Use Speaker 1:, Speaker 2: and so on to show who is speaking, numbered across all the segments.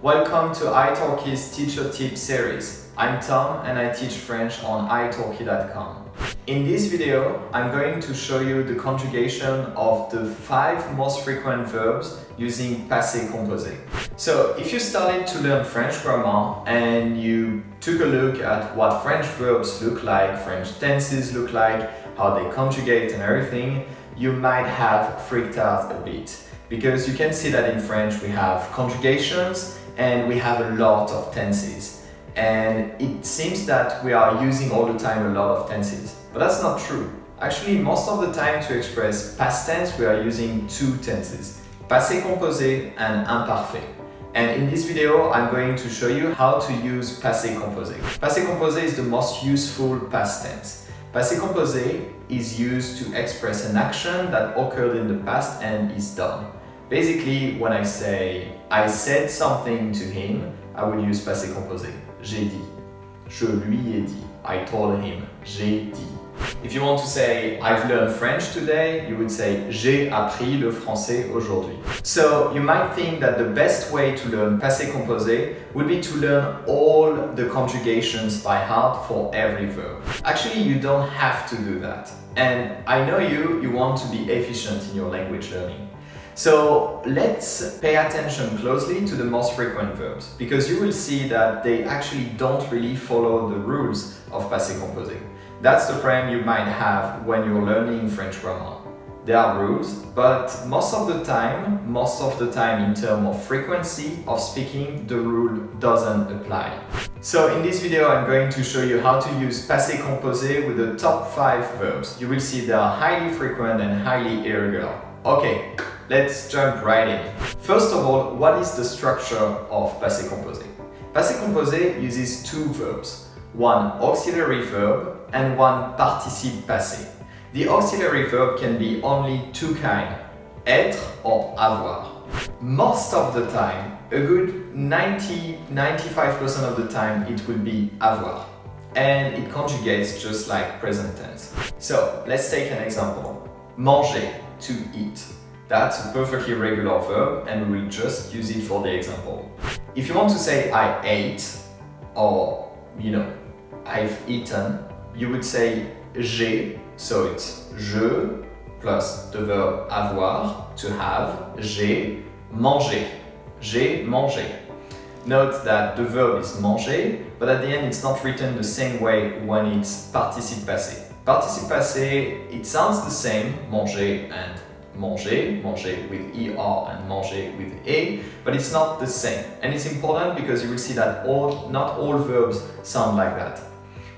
Speaker 1: Welcome to italki's Teacher Tip series. I'm Tom and I teach French on italki.com. In this video, I'm going to show you the conjugation of the 5 most frequent verbs using passé composé. So, if you started to learn French grammar and you took a look at what French verbs look like, French tenses look like, how they conjugate and everything, you might have freaked out a bit. Because you can see that in French we have conjugations and we have a lot of tenses. And it seems that we are using all the time a lot of tenses. But that's not true. Actually, most of the time to express past tense we are using 2 tenses, passé composé and imparfait. And in this video I'm going to show you how to use passé composé. Passé composé is the most useful past tense. Passé composé is used to express an action that occurred in the past and is done. Basically, when I say I said something to him, I would use passé composé. J'ai dit. Je lui ai dit. I told him. J'ai dit. If you want to say I've learned French today, you would say j'ai appris le français aujourd'hui. So you might think that the best way to learn passé composé would be to learn all the conjugations by heart for every verb. Actually, you don't have to do that. And I know you want to be efficient in your language learning. So let's pay attention closely to the most frequent verbs, because you will see that they actually don't really follow the rules of passé composé. That's the problem you might have when you're learning French grammar. There are rules, but most of the time in terms of frequency of speaking, the rule doesn't apply. So in this video I'm going to show you how to use passé composé with the top 5 verbs. You will see they are highly frequent and highly irregular. Okay, let's jump right in. First of all, what is the structure of passé composé? Passé composé uses 2 verbs, one auxiliary verb and one participe passé. The auxiliary verb can be only 2 kinds, être or avoir. Most of the time, a good 90-95% of the time, it will be avoir. And it conjugates just like present tense. So, let's take an example. Manger, to eat. That's a perfectly regular verb and we will just use it for the example. If you want to say I ate or, I've eaten, you would say j'ai, so it's je plus the verb avoir, to have, j'ai mangé. J'ai mangé. Note that the verb is manger, but at the end it's not written the same way when it's participe passé. Participe passé, it sounds the same, manger and manger, manger with ER and manger with A, but it's not the same. And it's important because you will see that not all verbs sound like that.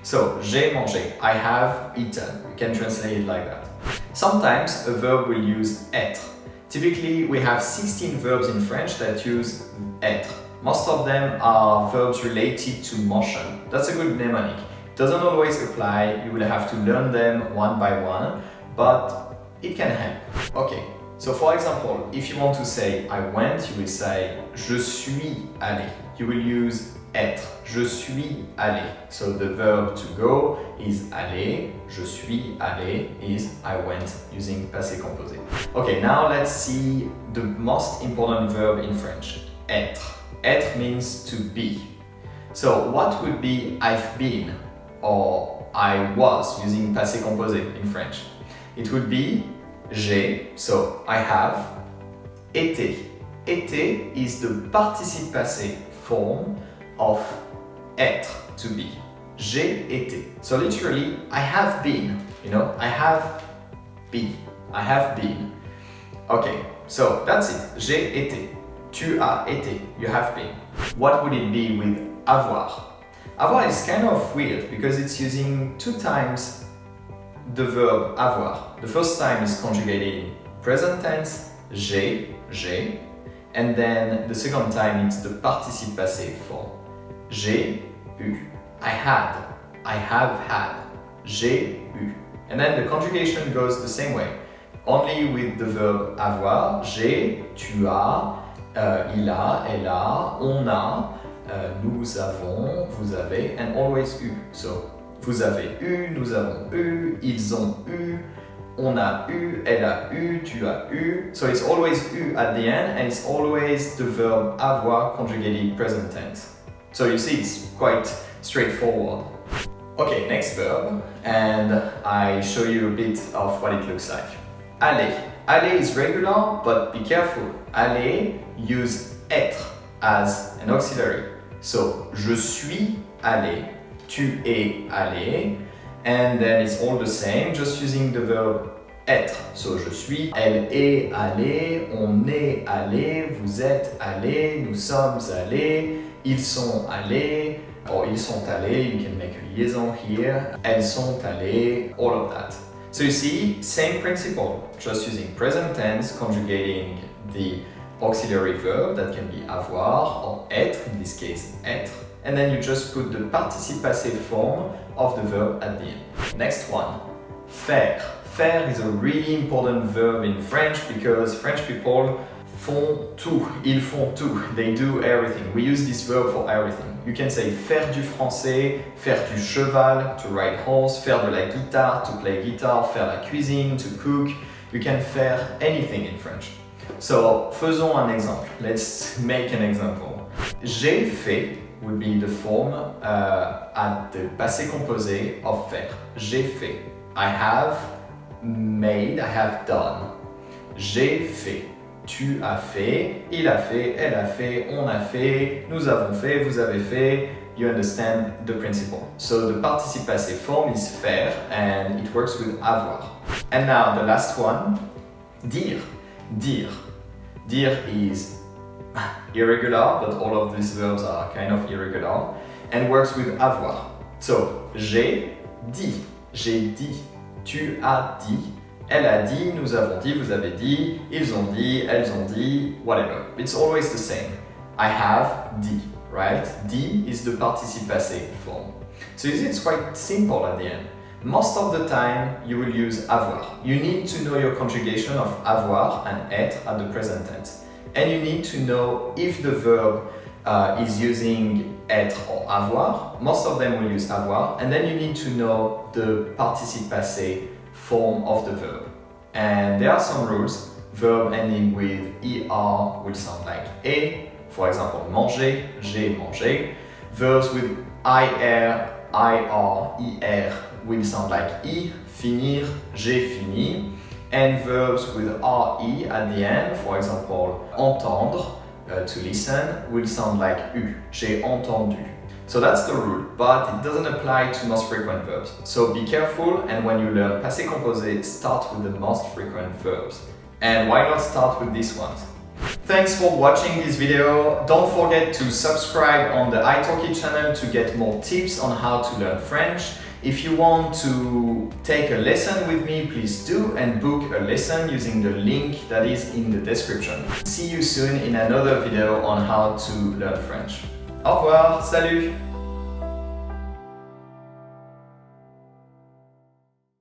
Speaker 1: So, j'ai mangé, I have eaten. You can translate it like that. Sometimes a verb will use être. Typically, we have 16 verbs in French that use être. Most of them are verbs related to motion. That's a good mnemonic. It doesn't always apply, you will have to learn them one by one, but it can help. Okay, so for example, if you want to say I went, you will say je suis allé. You will use être. Je suis allé. So the verb to go is aller. Je suis allé is I went, using passé composé. Okay, now let's see the most important verb in French. Être. Être means to be. So what would be I've been or I was, using passé composé in French? It would be j'ai, so I have, été. Été is the participe passé form of être, to be. J'ai été. So literally, I have been, I have been. I have been. Okay, so that's it. J'ai été. Tu as été. You have been. What would it be with avoir? Avoir is kind of weird because it's using 2 times the verb avoir. The first time is conjugated in present tense, j'ai, and then the second time it's the participe passé form. J'ai eu. I had. I have had. J'ai eu. And then the conjugation goes the same way, only with the verb avoir. J'ai, tu as, il a, elle a, on a, nous avons, vous avez, and always eu. So, vous avez eu, nous avons eu, ils ont eu, On a eu, elle a eu, tu as eu. So it's always eu at the end and it's always the verb avoir conjugated present tense. So you see it's quite straightforward. Okay, next verb, and I show you a bit of what it looks like. Aller. Aller is regular, but be careful. Aller use être as an auxiliary. So, je suis allé, tu es allé, and then it's all the same, just using the verb être. So, je suis, elle est allée, on est allé, vous êtes allé, nous sommes allés, ils sont allés, or ils sont allés, you can make a liaison here, elles sont allées, all of that. So you see, same principle, just using present tense, conjugating the auxiliary verb that can be avoir or être, in this case être, and then you just put the participe passé form of the verb at the end. Next one, faire. Faire is a really important verb in French because French people font tout, ils font tout, they do everything. We use this verb for everything. You can say faire du français, faire du cheval, to ride horse, faire de la guitare, to play guitar, faire la cuisine, to cook. You can faire anything in French. So, faisons un exemple. Let's make an example. J'ai fait would be the form at the passé composé of faire. J'ai fait. I have made, I have done. J'ai fait. Tu as fait, il a fait, elle a fait, on a fait, nous avons fait, vous avez fait. You understand the principle. So the participe passé form is faire and it works with avoir. And now the last one, dire. Dire. Dire is irregular, but all of these verbs are kind of irregular and works with avoir. So j'ai dit, j'ai dit, tu as dit. Elle a dit, nous avons dit, vous avez dit, ils ont dit, elles ont dit, whatever. It's always the same. I have dit, right? Dit is the participe passé form. So you see, it's quite simple at the end. Most of the time, you will use avoir. You need to know your conjugation of avoir and être at the present tense. And you need to know if the verb is using être or avoir. Most of them will use avoir. And then you need to know the participe passé form of the verb. And there are some rules. Verb ending with er will sound like et. For example, manger, j'ai mangé. Verbs with ir, will sound like I. Finir, j'ai fini. And verbs with re at the end, for example, entendre, to listen, will sound like u. J'ai entendu. So that's the rule, but it doesn't apply to most frequent verbs. So be careful, and when you learn passé composé, start with the most frequent verbs. And why not start with these ones? Thanks for watching this video. Don't forget to subscribe on the italki channel to get more tips on how to learn French. If you want to take a lesson with me, please do, and book a lesson using the link that is in the description. See you soon in another video on how to learn French. Au revoir, salut!